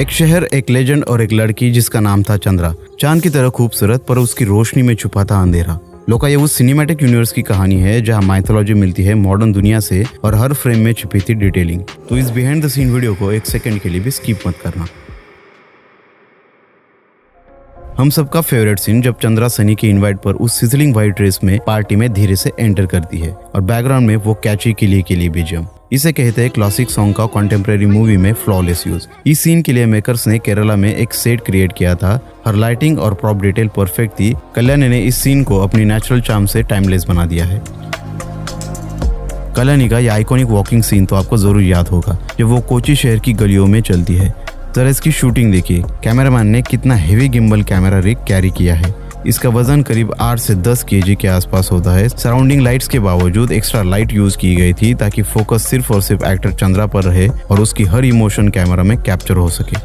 एक शहर, एक लेजेंड और एक लड़की जिसका नाम था चंद्रा। चांद की तरह खूबसूरत पर उसकी रोशनी में छुपा था अंधेरा। लोका ये उस सिनेमैटिक यूनिवर्स की कहानी है जहां माइथोलॉजी मिलती है मॉडर्न दुनिया से और हर फ्रेम में छुपी थी डिटेलिंग। तो इस बिहाइंड द सीन वीडियो को एक सेकंड के लिए भी स्किप मत करना। हम सबका फेवरेट सीन जब चंद्रा सनी के इनवाइट पर उस सिजलिंग व्हाइट ड्रेस में पार्टी में धीरे से एंटर करती है और बैकग्राउंड में वो कैची के लिए बीजीएम। इसे कहते हैं क्लासिक सॉन्ग का कॉन्टेम्परेरी मूवी में फ्लॉलेस यूज। इस सीन के लिए मेकर्स ने केरला में एक सेट क्रिएट किया था। हर लाइटिंग और प्रॉप डिटेल परफेक्ट थी। कल्याणी ने इस सीन को अपनी नेचुरल चार्म से टाइमलेस बना दिया है। कल्याणी का यह आइकॉनिक वॉकिंग सीन तो आपको जरूर याद होगा जब वो कोची शहर की गलियों में चलती है। जरा इसकी शूटिंग देखिए, कैमरामैन ने कितना heavy gimbal camera rig carry किया है। इसका वजन करीब 8 से 10 केजी के आसपास होता है। सराउंडिंग लाइट्स के बावजूद एक्स्ट्रा लाइट यूज की गई थी ताकि फोकस सिर्फ और सिर्फ एक्टर चंद्रा पर रहे और उसकी हर इमोशन कैमरा में कैप्चर हो सके।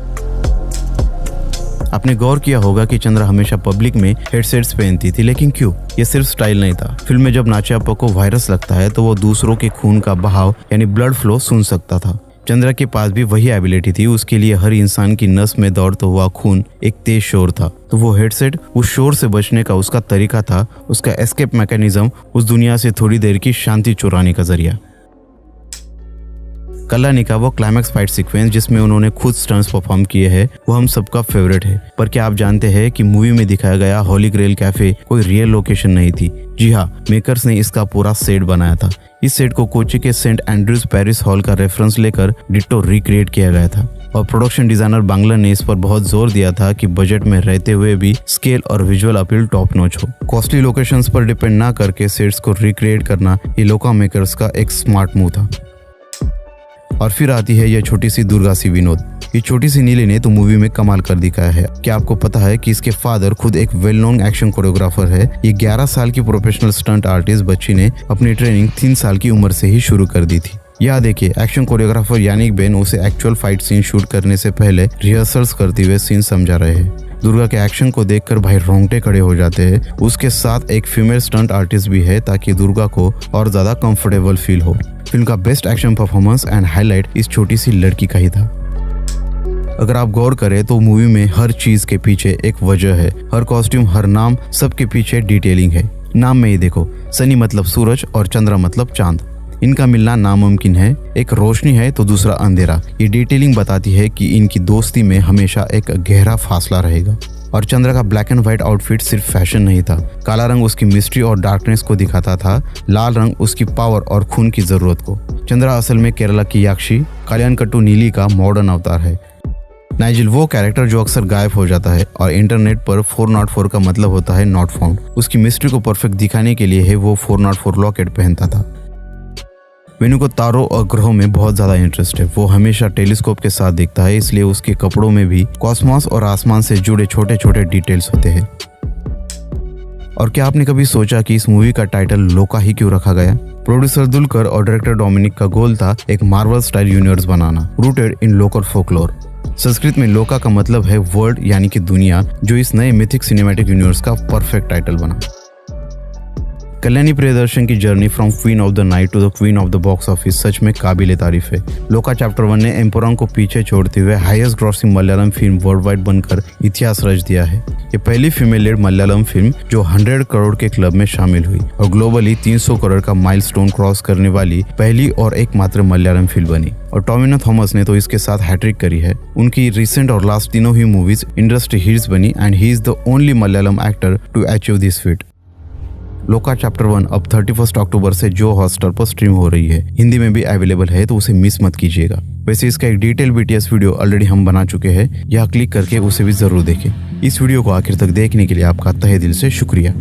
आपने गौर किया होगा कि चंद्रा हमेशा पब्लिक में हेडसेट्स पहनती थी, लेकिन क्यों? ये सिर्फ स्टाइल नहीं था। फिल्म में जब नाचियाप्पा को वायरस लगता है तो वो दूसरों के खून का बहाव यानी ब्लड फ्लो सुन सकता था। चंद्रा के पास भी वही एबिलिटी थी। उसके लिए हर इंसान की नस में दौड़ता हुआ खून एक तेज शोर था। तो वो हेडसेट उस शोर से बचने का उसका तरीका था, उसका एस्केप मैकेनिज्म, उस दुनिया से थोड़ी देर की शांति चुराने का जरिया। कल्याणी का वो क्लाइमैक्स फाइट सीक्वेंस जिसमें उन्होंने खुद स्टंट्स परफॉर्म किए हैं वो हम सबका फेवरेट है। पर क्या आप जानते हैं कि मूवी में दिखाया गया होली ग्रेल कैफे कोई रियल लोकेशन नहीं थी? जी हाँ, मेकर्स ने इसका पूरा सेट बनाया था। इस सेट को कोची के सेंट एंड्रयूज पेरिस हॉल का रेफरेंस लेकर डिट्टो रिक्रिएट किया गया था और प्रोडक्शन डिजाइनर बांग्ला ने इस पर बहुत जोर दिया था कि बजट में रहते हुए भी स्केल और विजुअल अपील टॉप नॉच हो। कॉस्टली लोकेशंस पर डिपेंड ना करके सेट्स को रिक्रिएट करना ये लोका मेकर्स का एक स्मार्ट मूव था। और फिर आती है यह छोटी सी दुर्गा सी विनोद। ये छोटी सी नीली ने तो मूवी में कमाल कर दिखाया है। क्या आपको पता है कि इसके फादर खुद एक वेल नोन एक्शन कोरियोग्राफर है? ये 11 साल की प्रोफेशनल स्टंट आर्टिस्ट बच्ची ने अपनी ट्रेनिंग 3 साल की उम्र से ही शुरू कर दी थी। यहाँ देखिए, एक्शन कोरियोग्राफर यानिक बेन उसे एक्चुअल फाइट सीन शूट करने से पहले रिहर्सल्स करते हुए सीन समझा रहे हैं। दुर्गा के एक्शन को देखकर भाई रोंगटे खड़े हो जाते हैं। उसके साथ एक फीमेल स्टंट आर्टिस्ट भी है ताकि दुर्गा को और ज्यादा कंफर्टेबल फील हो। फिल्म का best action performance and highlight इस छोटी सी लड़की का ही था। अगर आप गौर करें तो मूवी में हर चीज के पीछे एक वजह है। हर कॉस्ट्यूम, हर नाम, सबके पीछे डिटेलिंग है। नाम में ही देखो, सनी मतलब सूरज और चंद्रा मतलब चांद। इनका मिलना नामुमकिन है। एक रोशनी है तो दूसरा अंधेरा। ये डिटेलिंग बताती है कि इनकी दोस्ती में हमेशा एक गहरा फासला रहेगा। और चंद्रा का ब्लैक एंड व्हाइट आउटफिट सिर्फ फैशन नहीं था। काला रंग उसकी मिस्ट्री और डार्कनेस को दिखाता था, लाल रंग उसकी पावर और खून की जरूरत को। चंद्रा असल में केरला की याक्षी, कल्याणकट्टू नीली का मॉडर्न अवतार है। नाइजिल वो कैरेक्टर जो अक्सर गायब हो जाता है और इंटरनेट पर 404 का मतलब होता है नॉट फाउंड। उसकी मिस्ट्री को परफेक्ट दिखाने के लिए है वो 404 लॉकेट पहनता था। वेनु को तारों और ग्रहों में बहुत ज्यादा इंटरेस्ट है। वो हमेशा टेलीस्कोप के साथ देखता है, इसलिए उसके कपड़ों में भी कॉस्मोस और आसमान से जुड़े छोटे छोटे डिटेल्स होते हैं। और क्या आपने कभी सोचा कि इस मूवी का टाइटल लोका ही क्यों रखा गया? प्रोड्यूसर दुलकर और डायरेक्टर डोमिनिक का गोल था एक Marvel style universe banana, rooted in local folklore. Sanskrit में लोका का मतलब है वर्ल्ड यानी कि दुनिया, जो इस नए मिथिक सिनेमैटिक यूनिवर्स का परफेक्ट टाइटल बना। कल्याणी प्रियदर्शन की journey from queen of the night to the queen of the box office सच में काबिले तारीफ है। लोका चैप्टर 1 ने एम्पोरंग को पीछे छोड़ते हुए highest grossing Malayalam film world wide बनकर इतिहास रच दिया है। ये पहली फीमेल लीड मलयालम फिल्म जो 100 करोड़ के क्लब में शामिल हुई और ग्लोबली 300 करोड़ का माइलस्टोन क्रॉस करने वाली पहली और एकमात्र मलयालम फिल्म बनी। और टोविनो थॉमस ने तो इसके साथ हैट्रिक करी है। उनकी रिसेंट और लास्ट तीनों ही मूवीज इंडस्ट्री हिट्स बनी and he is the only Malayalam actor to achieve this feat. Lokah chapter 1 अब 31 अक्टूबर से जो हॉटस्टार पर स्ट्रीम हो रही है। हिंदी में भी अवेलेबल है, तो उसे मिस मत कीजिएगा। वैसे इसका एक डिटेल BTS वीडियो ऑलरेडी हम बना चुके हैं, यहाँ क्लिक करके उसे भी जरूर देखें। इस वीडियो को आखिर तक देखने के लिए आपका तहे दिल से शुक्रिया।